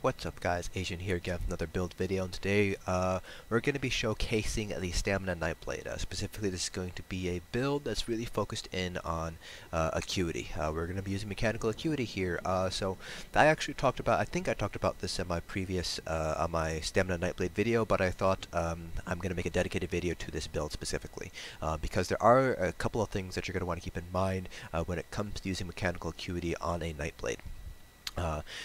What's up guys, Asian here again with another build video, and today we're going to be showcasing the Stamina Nightblade. Specifically, this is going to be a build that's really focused in on Acuity. We're going to be using Mechanical Acuity here. So I actually talked about, I think I talked about this in my previous, on my Stamina Nightblade video, but I thought I'm going to make a dedicated video to this build specifically. Because there are a couple of things that you're going to want to keep in mind when it comes to using Mechanical Acuity on a Nightblade.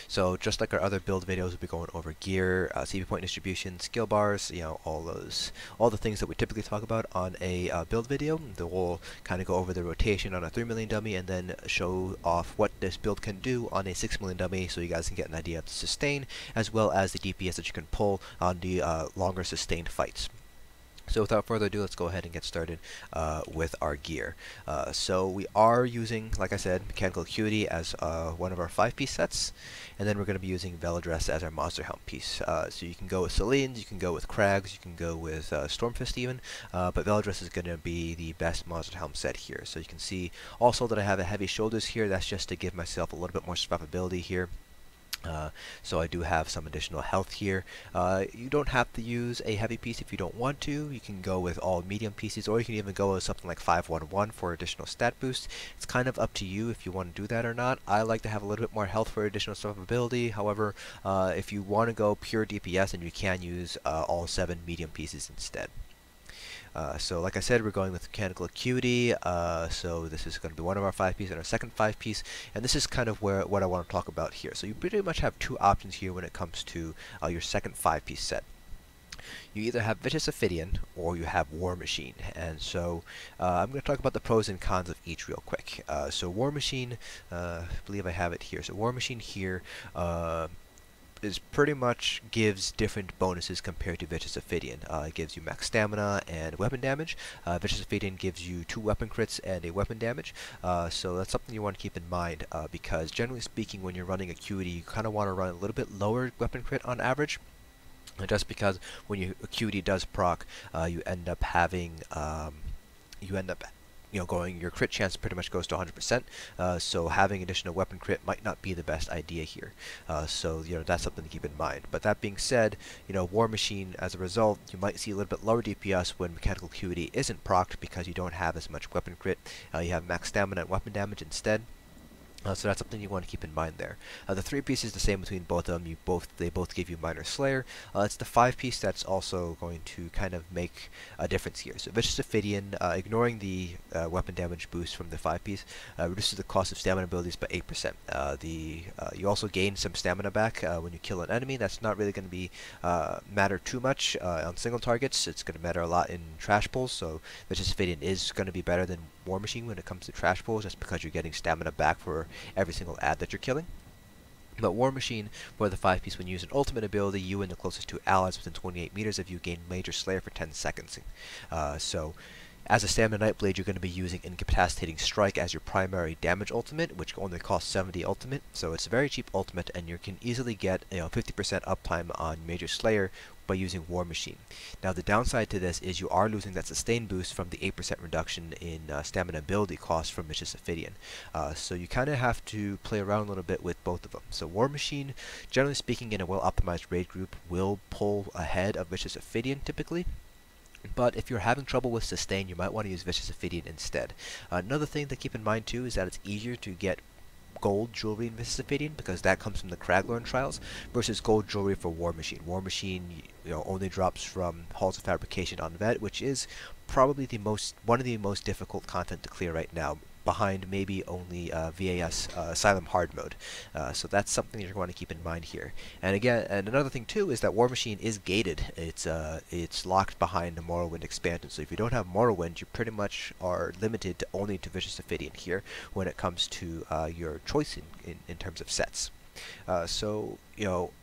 So just like our other build videos, we'll be going over gear, CV point distribution, skill bars, all the things that we typically talk about on a build video. Then we'll kind of go over the rotation on a 3 million dummy and then show off what this build can do on a 6 million dummy, so you guys can get an idea of the sustain as well as the DPS that you can pull on the longer sustained fights. So without further ado, let's go ahead and get started with our gear. So we are using, like I said, Mechanical Acuity as one of our 5-piece sets, and then we're going to be using Velidreth as our Monster Helm piece. So you can go with Selene, you can go with Kra'gh, you can go with Stormfist even, but Velidreth is going to be the best Monster Helm set here. So you can see also that I have a heavy shoulders here. That's just to give myself a little bit more survivability here. So I do have some additional health here. You don't have to use a heavy piece if you don't want to. You can go with all medium pieces, or you can even go with something like 511 for additional stat boost. It's kind of up to you if you want to do that or not. I like to have a little bit more health for additional survivability. However, if you want to go pure DPS, then you can use all 7 medium pieces instead. So like I said, we're going with Mechanical Acuity, so this is going to be one of our 5-piece and our second 5-piece, and this is kind of what I want to talk about here. So you pretty much have 2 options here when it comes to your second 5-piece set. You either have Vicious Ophidian or you have War Machine, and so I'm going to talk about the pros and cons of each real quick. So War Machine, I believe I have it here. So War Machine here is pretty much gives different bonuses compared to Vicious Ophidian. It gives you max stamina and weapon damage. Vicious Ophidian gives you 2 weapon crits and a weapon damage. So that's something you want to keep in mind, because generally speaking, when you're running Acuity, you kind of want to run a little bit lower weapon crit on average. Just because when your Acuity does proc, you end up having your crit chance pretty much goes to 100%, so having additional weapon crit might not be the best idea here. So that's something to keep in mind. But that being said, War Machine, as a result, you might see a little bit lower DPS when Mechanical Acuity isn't procced, because you don't have as much weapon crit. You have max stamina and weapon damage instead. So that's something you want to keep in mind there. The 3-piece is the same between both of them. They both give you Minor Slayer. It's the 5-piece that's also going to kind of make a difference here. So Vicious Ophidian, ignoring the weapon damage boost from the 5-piece, reduces the cost of stamina abilities by 8%. You also gain some stamina back when you kill an enemy. That's not really going to be matter too much on single targets. It's going to matter a lot in trash pulls. So Vicious Ophidian is going to be better than War Machine when it comes to trash pulls, just because you're getting stamina back for every single ad that you're killing. But War Machine, for the 5-piece, when you use an ultimate ability, you and the closest 2 allies within 28 meters of you gain Major Slayer for 10 seconds. So as a Stamina Nightblade, you're going to be using Incapacitating Strike as your primary damage ultimate, which only costs 70 ultimate. So it's a very cheap ultimate, and you can easily get 50% uptime on Major Slayer by using War Machine. Now the downside to this is you are losing that sustain boost from the 8% reduction in stamina ability cost from Vicious Ophidian. So you kind of have to play around a little bit with both of them. So War Machine, generally speaking, in a well-optimized raid group, will pull ahead of Vicious Ophidian typically. But if you're having trouble with sustain, you might want to use Vicious Ophidian instead. Another thing to keep in mind too is that it's easier to get gold jewelry in Vicious Ophidian, because that comes from the Kra'gh trials, versus gold jewelry for War Machine. War Machine, only drops from Halls of Fabrication on Vet, which is probably one of the most difficult content to clear right now, behind maybe only VAS Asylum Hard Mode. So that's something you're going to keep in mind here. And again, another thing too is that War Machine is gated. It's locked behind the Morrowind expansion. So if you don't have Morrowind, you pretty much are limited only to Vicious Ophidian here when it comes to your choice in terms of sets. So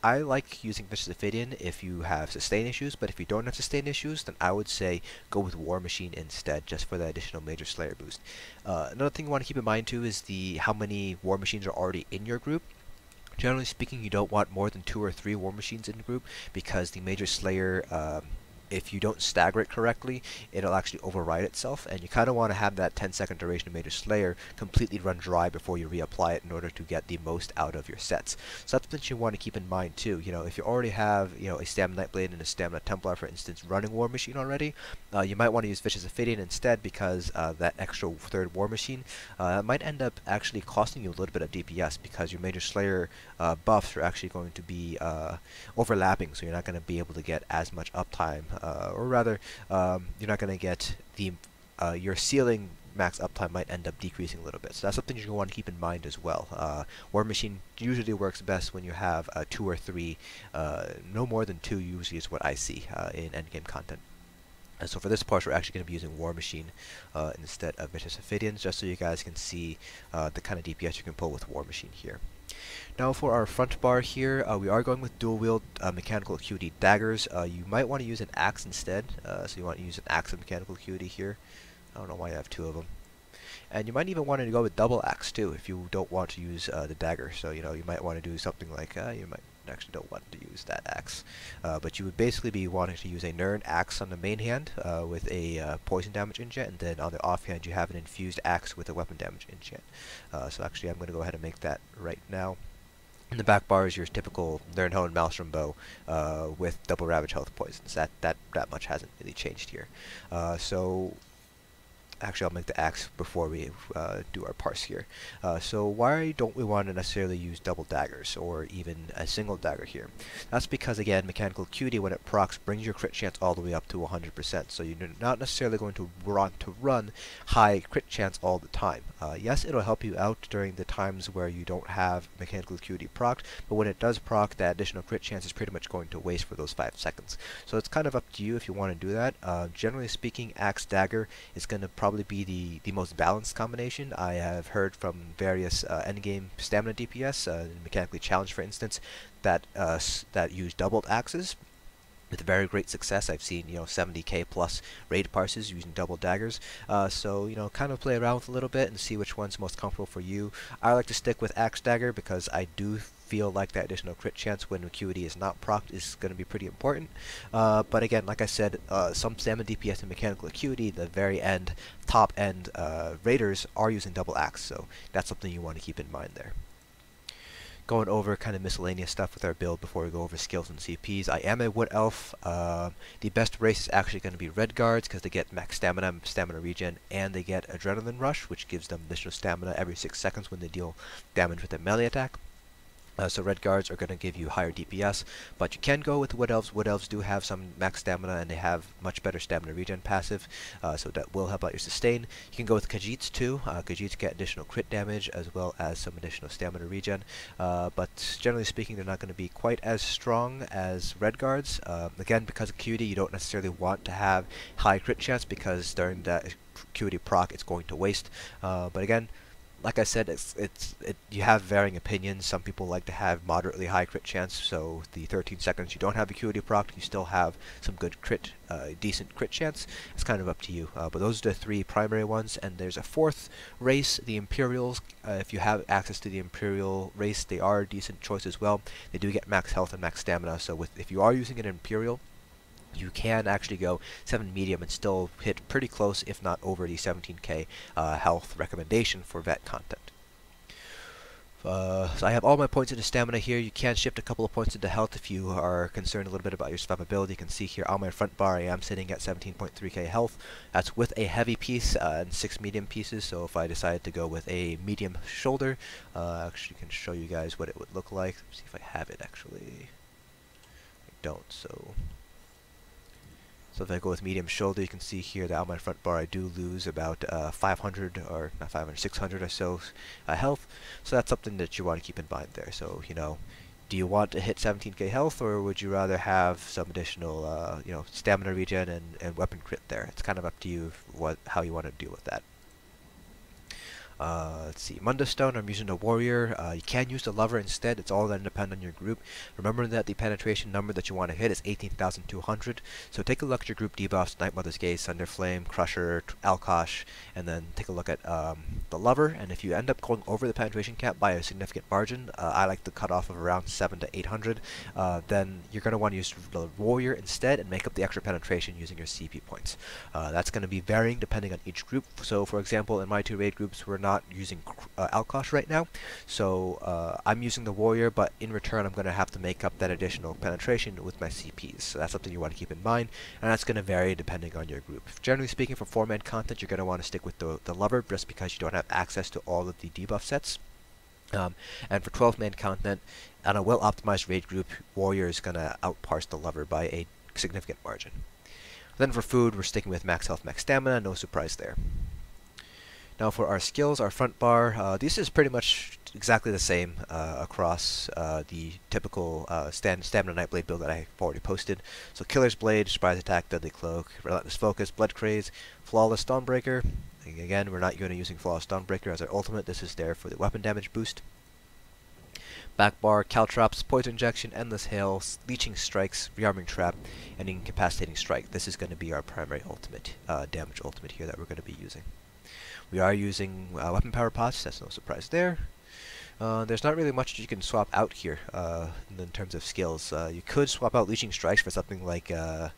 I like using Vicious Ophidian if you have sustain issues, but if you don't have sustain issues, then I would say go with War Machine instead, just for the additional Major Slayer boost. Another thing you want to keep in mind too is how many War Machines are already in your group. Generally speaking, you don't want more than 2 or 3 War Machines in the group, because the Major Slayer if you don't stagger it correctly, it'll actually override itself, and you kind of want to have that 10-second duration of Major Slayer completely run dry before you reapply it in order to get the most out of your sets. So that's what you want to keep in mind too. You know, if you already have, you know, a Stamina Nightblade and a Stamina Templar, for instance, running War Machine already, you might want to use Vicious Ophidian instead, because that extra third War Machine might end up actually costing you a little bit of DPS, because your Major Slayer buffs are actually going to be overlapping, so you're not going to be able to get as much uptime, or rather, you're not going to get the your ceiling max uptime might end up decreasing a little bit. So that's something you're going to want to keep in mind as well. War Machine usually works best when you have 2 or 3, no more than 2 usually is what I see in endgame content. So for this part, we're actually going to be using War Machine instead of Vicious Ophidians, just so you guys can see the kind of DPS you can pull with War Machine here. Now for our front bar here, we are going with dual wield Mechanical Acuity daggers. You might want to use an axe instead, so you want to use an axe of Mechanical Acuity here. I don't know why I have 2 of them. And you might even want to go with double axe too if you don't want to use the dagger. So you know, you might want to do something like you might actually don't want to use that axe, but you would basically be wanting to use a nirn axe on the main hand with a poison damage enchant, and then on the offhand you have an infused axe with a weapon damage enchant. So actually I'm going to go ahead and make that right now. In the back bar is your typical Nirn Maelstrom Bow with Double Ravage Health poisons. That much hasn't really changed here. So actually I'll make the axe before we do our parse here. So why don't we want to necessarily use double daggers or even a single dagger here? That's because, again, Mechanical Acuity, when it procs, brings your crit chance all the way up to 100%, so you're not necessarily going to want to run high crit chance all the time. Yes, it'll help you out during the times where you don't have Mechanical Acuity procced, but when it does proc, that additional crit chance is pretty much going to waste for those 5 seconds. So it's kind of up to you if you want to do that. Generally speaking, Axe Dagger is going to probably be the most balanced combination. I have heard from various endgame stamina DPS, Mechanically Challenged for instance, that use doubled axes with very great success. I've seen, you know, 70k plus raid parses using double daggers. So, you know, kind of play around with a little bit and see which one's most comfortable for you. I like to stick with Axe Dagger because I do feel like that additional crit chance when Acuity is not procced is going to be pretty important. But again, like I said, some stamina DPS and Mechanical Acuity, the very end, top end raiders are using double axe, so that's something you want to keep in mind there. Going over kind of miscellaneous stuff with our build before we go over skills and CPs. I am a Wood Elf. The best race is actually going to be Redguards because they get max stamina regen, and they get Adrenaline Rush, which gives them additional stamina every 6 seconds when they deal damage with a melee attack. So Redguards are going to give you higher DPS, but you can go with Wood Elves. Wood Elves do have some max stamina, and they have much better stamina regen passive, so that will help out your sustain. You can go with Khajiits too. Khajiits get additional crit damage as well as some additional stamina regen, but generally speaking they're not going to be quite as strong as Redguards. Again, because of Acuity, you don't necessarily want to have high crit chance because during that Acuity proc it's going to waste, but again, like I said, you have varying opinions. Some people like to have moderately high crit chance, so the 13 seconds you don't have Acuity proc, you still have some good crit, decent crit chance. It's kind of up to you. But those are the 3 primary ones, and there's a 4th race, the Imperials. If you have access to the Imperial race, they are a decent choice as well. They do get max health and max stamina, so if you are using an Imperial, you can actually go 7 medium and still hit pretty close, if not over the 17k health recommendation for vet content. So I have all my points into stamina here. You can shift a couple of points into health if you are concerned a little bit about your survivability. You can see here on my front bar I am sitting at 17.3k health. That's with a heavy piece and 6 medium pieces, so if I decided to go with a medium shoulder, actually can show you guys what it would look like. Let's see if I have it actually. I don't, so if I go with medium shoulder, you can see here that on my front bar I do lose about 500, or not 500, 600 or so health. So that's something that you want to keep in mind there. So, you know, do you want to hit 17k health, or would you rather have some additional, you know, stamina regen and weapon crit there? It's kind of up to you how you want to deal with that. Let's see, Mundus Stone, I'm using the Warrior. You can use the Lover instead. It's all going to depend on your group. Remember that the penetration number that you want to hit is 18,200. So take a look at your group debuffs, Night Mother's Gaze, Thunderflame, Crusher, Alkosh, and then take a look at the Lover. And if you end up going over the penetration cap by a significant margin, I like the cutoff of around 7 to 800, then you're going to want to use the Warrior instead and make up the extra penetration using your CP points. That's going to be varying depending on each group. So for example, in my 2 raid groups, we're not using Alkosh right now, so I'm using the Warrior, but in return I'm going to have to make up that additional penetration with my CPs. So that's something you want to keep in mind, and that's going to vary depending on your group. Generally speaking, for 4-man content, you're going to want to stick with the Lover just because you don't have access to all of the debuff sets. And for 12-man content, on a well-optimized raid group, Warrior is going to outparse the Lover by a significant margin. Then for food, we're sticking with max health, max stamina, no surprise there. Now for our skills, our front bar, this is pretty much exactly the same across the typical Stamina Nightblade build that I've already posted. So Killer's Blade, Surprise Attack, Deadly Cloak, Relentless Focus, Blood Craze, Flawless Dawnbreaker. Again, we're not going to using Flawless Dawnbreaker as our ultimate. This is there for the weapon damage boost. Back bar, Caltrops, Poison Injection, Endless Hail, Leeching Strikes, Rearming Trap, and Incapacitating Strike. This is going to be our primary ultimate, damage ultimate here that we're going to be using. We are using weapon power pots, that's no surprise there. There's not really much you can swap out here in terms of skills. You could swap out Leeching Strikes for something like a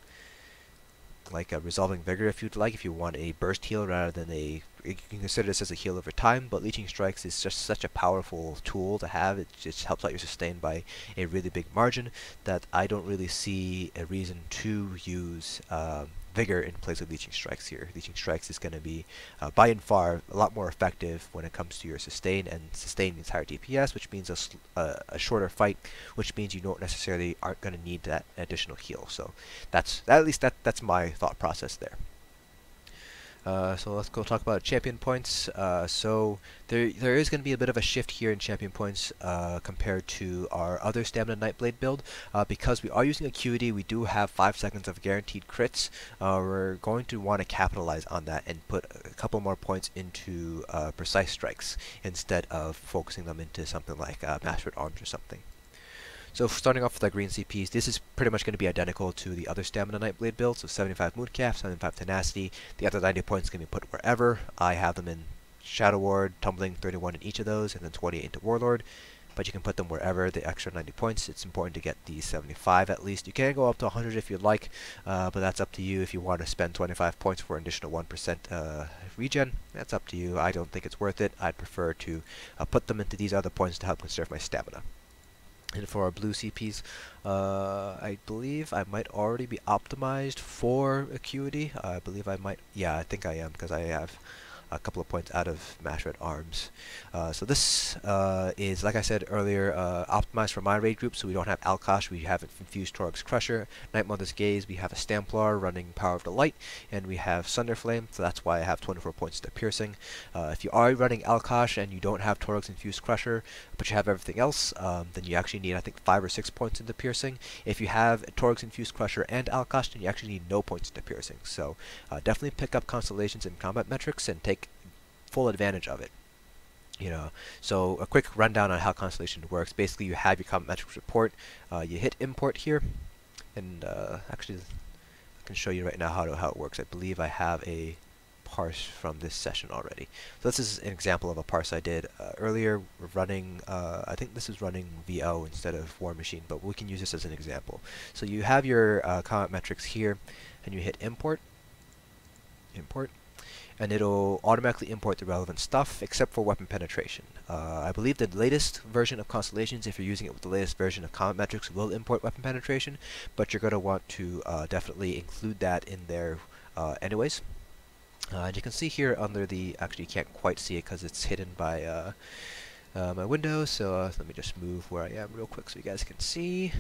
Resolving Vigor if you'd like, if you want a burst heal rather than a... You can consider this as a heal over time, but Leeching Strikes is just such a powerful tool to have. It just helps out your sustain by a really big margin that I don't really see a reason to use Vigor in place of Leeching Strikes here. Leeching Strikes is going to be, by and far, a lot more effective when it comes to your sustain, and sustain means higher DPS, which means a shorter fight, which means you don't necessarily aren't going to need that additional heal. So that's my thought process there. So let's go talk about champion points. So there is going to be a bit of a shift here in champion points compared to our other Stamina Nightblade build. Because we are using Acuity, we do have 5 seconds of guaranteed crits. We're going to want to capitalize on that and put a couple more points into precise strikes instead of focusing them into something like Mastered Arms or something. So starting off with our green CPs, this is pretty much going to be identical to the other Stamina Nightblade build, so 75 Mooncalf, 75 Tenacity. The other 90 points can be put wherever. I have them in Shadow Ward, Tumbling 31 in each of those, and then 28 into Warlord. But you can put them wherever, the extra 90 points. It's important to get the 75 at least. You can go up to 100 if you'd like, but that's up to you. If you want to spend 25 points for an additional 1% regen, that's up to you. I don't think it's worth it. I'd prefer to put them into these other points to help conserve my stamina. And for our blue CPs, I believe I might already be optimized for Acuity. I believe I might, yeah, I think I am, because I have a couple of points out of Mastered Arms. So this is, like I said earlier, optimized for my raid group, so we don't have Alkosh, we have Infused Torag's Crusher, Night Mother's Gaze, we have a Stamplar running Power of the Light, and we have Sunderflame, so that's why I have 24 points to Piercing. If you are running Alkosh and you don't have Torag's Infused Crusher, but you have everything else, then you actually need, I think, 5 or 6 points into Piercing. If you have Torag's Infused Crusher and Alkosh, then you actually need no points into Piercing. So definitely pick up Constellations and combat metrics and take full advantage of it. You know, so a quick rundown on how Constellation works. Basically, you have your combat metrics report. You hit import here, and actually, I can show you right now how it works. I believe I have a parse from this session already. So this is an example of a parse I did earlier. We're running, I think this is running VO instead of War Machine, but we can use this as an example. So you have your combat metrics here, and you hit import, and it'll automatically import the relevant stuff except for weapon penetration. I believe the latest version of Constellations, if you're using it with the latest version of combat metrics, will import weapon penetration, but you're going to want to definitely include that in there anyways. And you can see here under the, actually you can't quite see it because it's hidden by my window, so let me just move where I am real quick so you guys can see.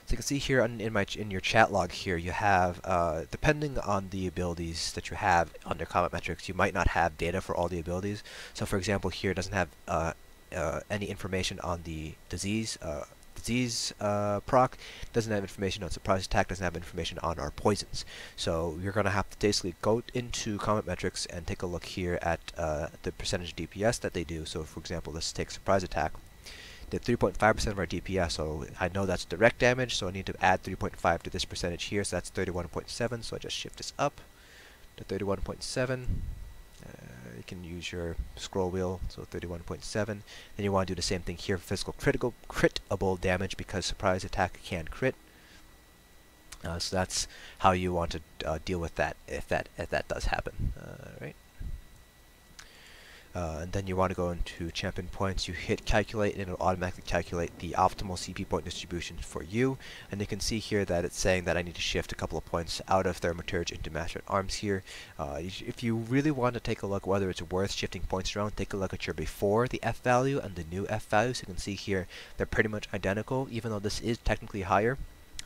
So you can see here in your chat log here, you have, depending on the abilities that you have under combat metrics, you might not have data for all the abilities. So for example here, it doesn't have any information on the disease disease proc, doesn't have information on surprise attack, doesn't have information on our poisons. So you're going to have to basically go into combat metrics and take a look here at the percentage DPS that they do. So for example, let's take surprise attack. Did 3.5% of our DPS, so I know that's direct damage, so I need to add 3.5 to this percentage here, so that's 31.7, so I just shift this up to 31.7. You can use your scroll wheel, so 31.7. Then you want to do the same thing here for physical critable damage, because surprise attack can crit. So that's how you want to deal with that if that does happen. Right. And then you want to go into champion points, you hit calculate, and it'll automatically calculate the optimal CP point distribution for you. And you can see here that it's saying that I need to shift a couple of points out of Thaumaturge into Master at Arms here. If you really want to take a look whether it's worth shifting points around, take a look at your before the F value and the new F value. So you can see here they're pretty much identical, even though this is technically higher.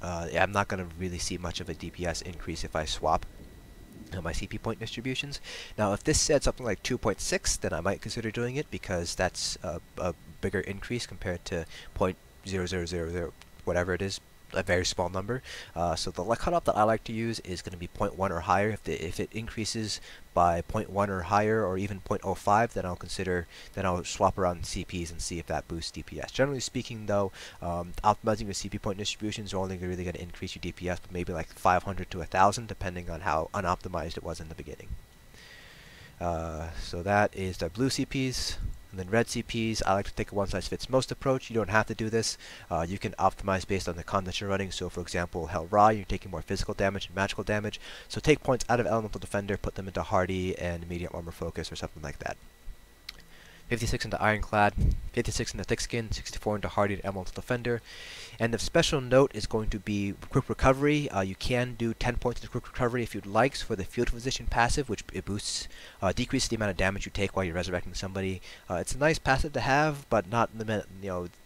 I'm not going to really see much of a DPS increase if I swap my CP point distributions. Now if this said something like 2.6, then I might consider doing it, because that's a bigger increase compared to 0.0000 whatever it is, a very small number. So the cutoff that I like to use is going to be 0.1 or higher. If it increases by 0.1 or higher, or even 0.05, then I'll swap around CPs and see if that boosts DPS. Generally speaking, though, optimizing your CP point distributions are only really going to increase your DPS, but maybe like 500 to 1,000, depending on how unoptimized it was in the beginning. So that is the blue CPs. And then red CPs, I like to take a one-size-fits-most approach. You don't have to do this. You can optimize based on the con that you're running. So for example, Hell Ra, you're taking more physical damage and magical damage. So take points out of Elemental Defender, put them into Hardy and Medium Armor Focus or something like that. 56 into Ironclad, 56 into Thick Skin, 64 into Hardy and Elemental Defender. And the special note is going to be Quick Recovery. You can do 10 points into Quick Recovery if you'd like for the Field Physician passive, which it boosts, decreases the amount of damage you take while you're resurrecting somebody. It's a nice passive to have, but not in the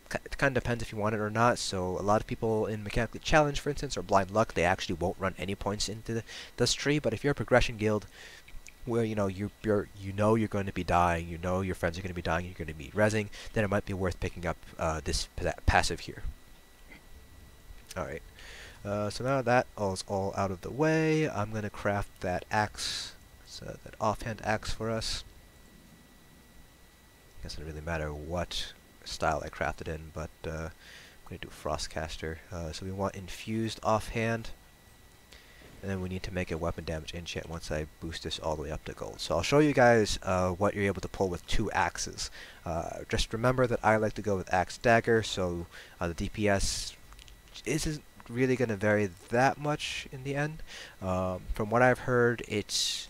it kind of depends if you want it or not. So a lot of people in Mechanically Challenged, for instance, or Blind Luck, they actually won't run any points into this tree. But if you're a progression guild, where you're going to be dying, your friends are going to be dying, you're going to be rezzing, then it might be worth picking up this passive here. Alright, so now that is all out of the way, I'm going to craft that axe, so that offhand axe for us. I guess it doesn't really matter what style I craft it in, but I'm going to do Frostcaster. So we want infused offhand. And then we need to make a weapon damage enchant once I boost this all the way up to gold. So I'll show you guys what you're able to pull with 2 axes. Just remember that I like to go with Axe Dagger, so the DPS isn't really going to vary that much in the end. From what I've heard, it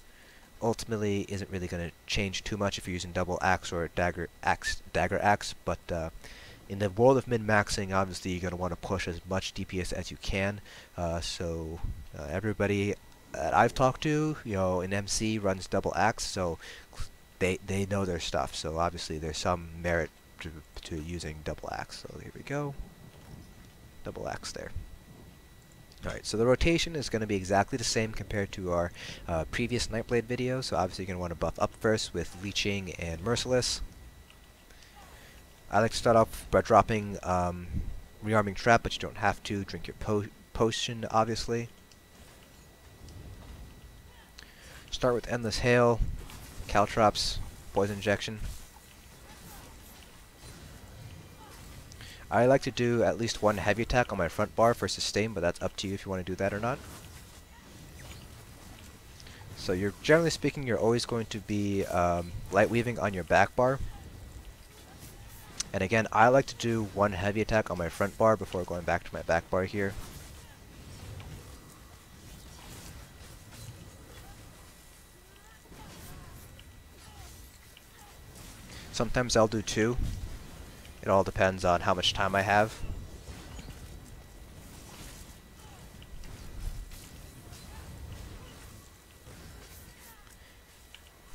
ultimately isn't really going to change too much if you're using double axe or dagger axe, but in the world of min-maxing, obviously you're going to want to push as much DPS as you can. So everybody that I've talked to, in MC runs double axe, so they know their stuff. So obviously there's some merit to using double axe. So here we go, double axe there. Alright, so the rotation is going to be exactly the same compared to our previous Nightblade video. So obviously you're going to want to buff up first with Leeching and Merciless. I like to start off by dropping Rearming Trap, but you don't have to. Drink your potion, obviously. Start with Endless Hail, Caltrops, Poison Injection. I like to do at least one heavy attack on my front bar for sustain, but that's up to you if you want to do that or not. So you're generally speaking, you're always going to be light weaving on your back bar. And again, I like to do one heavy attack on my front bar before going back to my back bar here. Sometimes I'll do 2. It all depends on how much time I have.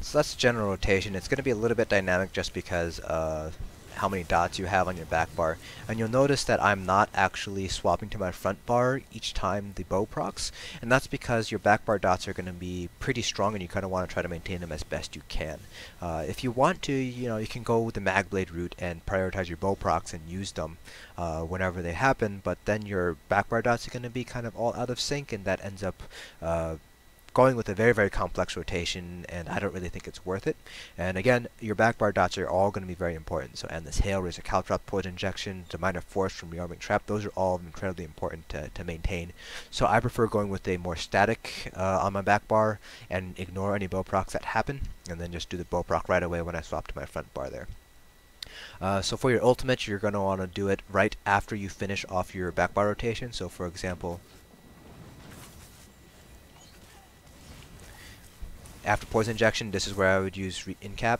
So that's general rotation. It's going to be a little bit dynamic just because how many dots you have on your back bar, and you'll notice that I'm not actually swapping to my front bar each time the bow procs, and that's because your back bar dots are going to be pretty strong and you kind of want to try to maintain them as best you can. If you want to, you can go with the Magblade route and prioritize your bow procs and use them whenever they happen, but then your back bar dots are going to be kind of all out of sync, and that ends up going with a very, very complex rotation, and I don't really think it's worth it. And again, your back bar dots are all going to be very important. So Endless Hail, Razor Caltrops, Poison Injection, the Minor Force from Rearming Trap, those are all incredibly important to maintain. So I prefer going with a more static on my back bar and ignore any bow procs that happen, and then just do the bow proc right away when I swap to my front bar there. So for your ultimate, you're going to want to do it right after you finish off your back bar rotation. So for example, after Poison Injection, this is where I would use Incap,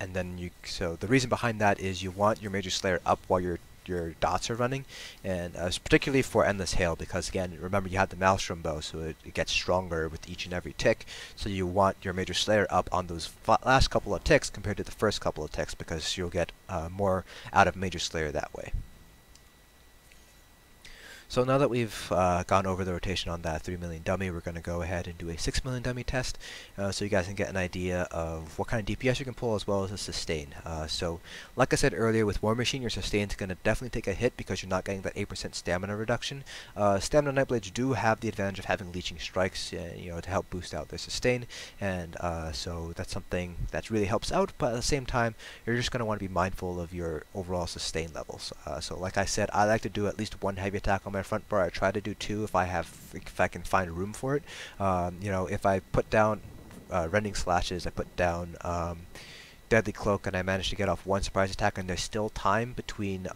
and then so the reason behind that is you want your Major Slayer up while your dots are running, and particularly for Endless Hail, because again, remember you have the Maelstrom Bow, so it gets stronger with each and every tick, so you want your Major Slayer up on those last couple of ticks compared to the first couple of ticks, because you'll get more out of Major Slayer that way. So now that we've gone over the rotation on that 3 million dummy, we're going to go ahead and do a 6 million dummy test, so you guys can get an idea of what kind of DPS you can pull as well as a sustain. So like I said earlier, with War Machine, your sustain is going to definitely take a hit because you're not getting that 8% stamina reduction. Stamina Nightblades do have the advantage of having Leeching Strikes, to help boost out their sustain, and so that's something that really helps out, but at the same time, you're just going to want to be mindful of your overall sustain levels. So like I said, I like to do at least one heavy attack on my front bar. I try to do 2 if I can find room for it. If I put down Rending Slashes, I put down Deadly Cloak, and I manage to get off 1 surprise attack, and there's still time between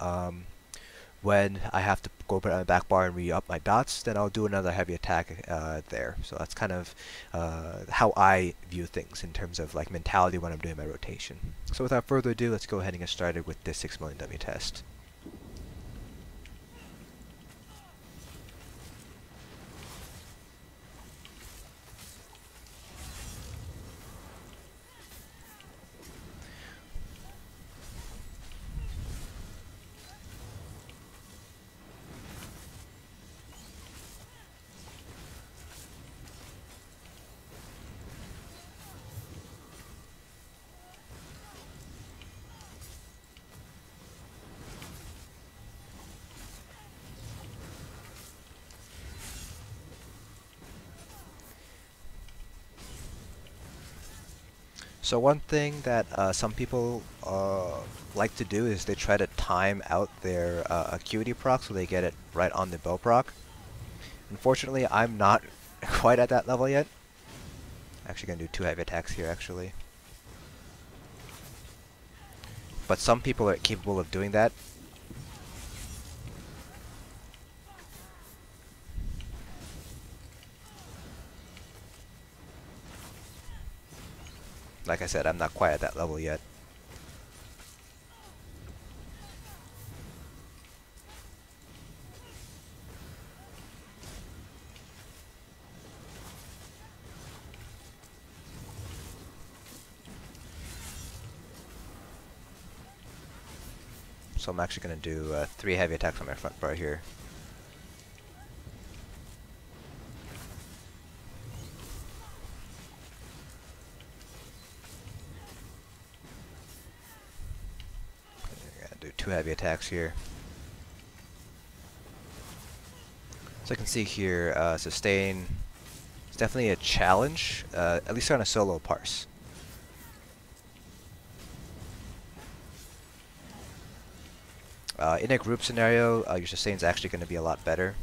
when I have to go put on my back bar and re-up my dots, then I'll do another heavy attack there. So that's kind of how I view things in terms of like mentality when I'm doing my rotation. So without further ado, let's go ahead and get started with this 6 million dummy test. So one thing that some people like to do is they try to time out their Acuity proc so they get it right on the bow proc. Unfortunately, I'm not quite at that level yet. Actually going to do 2 heavy attacks here, actually. But some people are capable of doing that. Like I said, I'm not quite at that level yet. So I'm actually going to do 3 heavy attacks on my front bar here. Do 2 heavy attacks here. So I can see here, sustain is definitely a challenge, at least on a solo parse. In a group scenario, your sustain is actually going to be a lot better.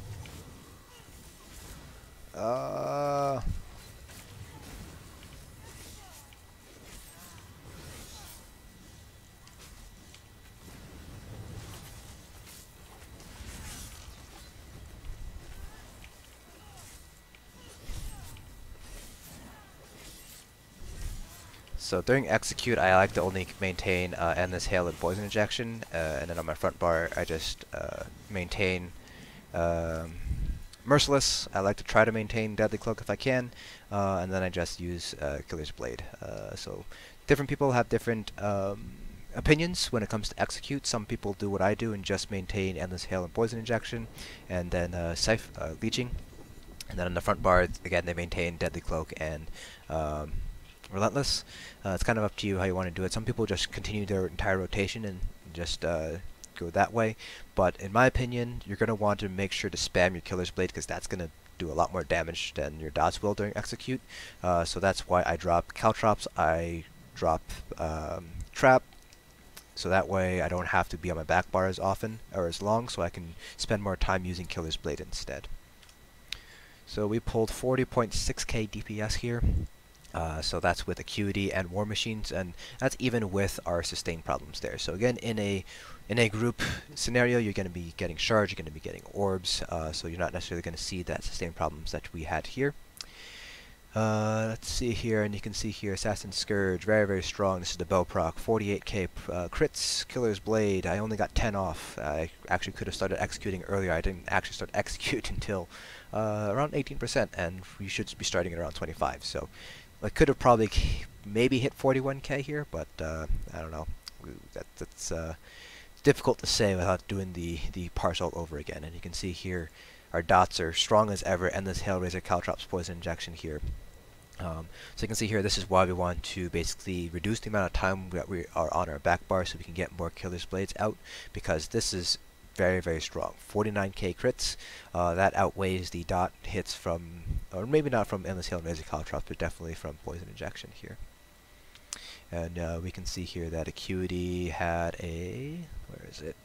So during execute, I like to only maintain Endless Hail and Poison Injection, and then on my front bar, I just maintain Merciless. I like to try to maintain Deadly Cloak if I can, and then I just use Killer's Blade. So different people have different opinions when it comes to execute. Some people do what I do and just maintain Endless Hail and Poison Injection, and then Leeching. And then on the front bar, again, they maintain Deadly Cloak and Relentless. It's kind of up to you how you want to do it. Some people just continue their entire rotation and just go that way. But in my opinion, you're going to want to make sure to spam your Killer's Blade, because that's going to do a lot more damage than your dots will during execute. So that's why I drop Caltrops, I drop Trap, so that way I don't have to be on my back bar as often or as long, so I can spend more time using Killer's Blade instead. So we pulled 40.6k DPS here. So that's with Acuity and War Machines, and that's even with our sustain problems there. So again, in a group scenario, you're going to be getting shards, you're going to be getting orbs, so you're not necessarily going to see that sustain problems that we had here. Let's see here, and you can see here Assassin's Scourge, very, very strong. This is the bow proc, 48k crits, Killer's Blade. I only got 10 off. I actually could have started executing earlier. I didn't actually start execute until around 18%, and we should be starting at around 25. So I could have probably maybe hit 41k here, but I don't know. That's difficult to say without doing the parse all over again. And you can see here our dots are strong as ever, Endless Hailrazor, Caltrops, Poison Injection here. So you can see here, this is why we want to basically reduce the amount of time that we are on our back bar so we can get more Killer's Blades out, because this is very, very strong. 49k crits, that outweighs the dot hits from, or maybe not from Endless Hail and Razor Caltrops, but definitely from Poison Injection here. And we can see here that Acuity had a, where is it?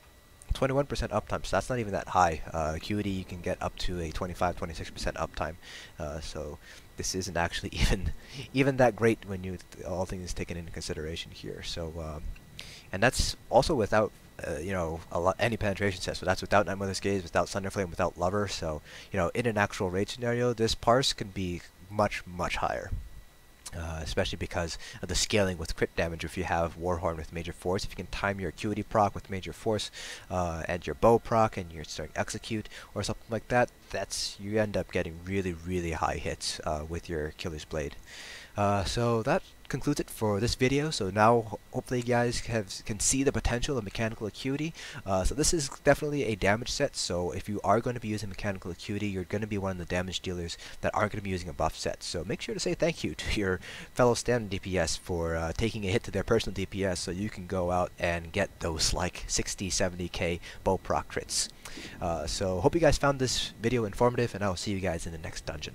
21% uptime, so that's not even that high. Acuity, you can get up to a 25-26% uptime, so this isn't actually even that great when you all things taken into consideration here. So, and that's also without you know, any penetration set. So that's without Nightmother's Gaze, without Thunderflame, without Lover. So, you know, in an actual raid scenario, this parse can be much higher. Especially because of the scaling with crit damage. If you have Warhorn with Major Force, if you can time your Acuity proc with Major Force and your Bow proc and you're starting Execute or something like that, you end up getting really high hits with your Killer's Blade. So that concludes it for this video. So now hopefully you guys can see the potential of Mechanical Acuity. So this is definitely a damage set, so if you are going to be using Mechanical Acuity, you're going to be one of the damage dealers that aren't going to be using a buff set. So make sure to say thank you to your fellow standard DPS for taking a hit to their personal DPS so you can go out and get those like 60-70k bow proc crits. So hope you guys found this video informative, and I will see you guys in the next dungeon.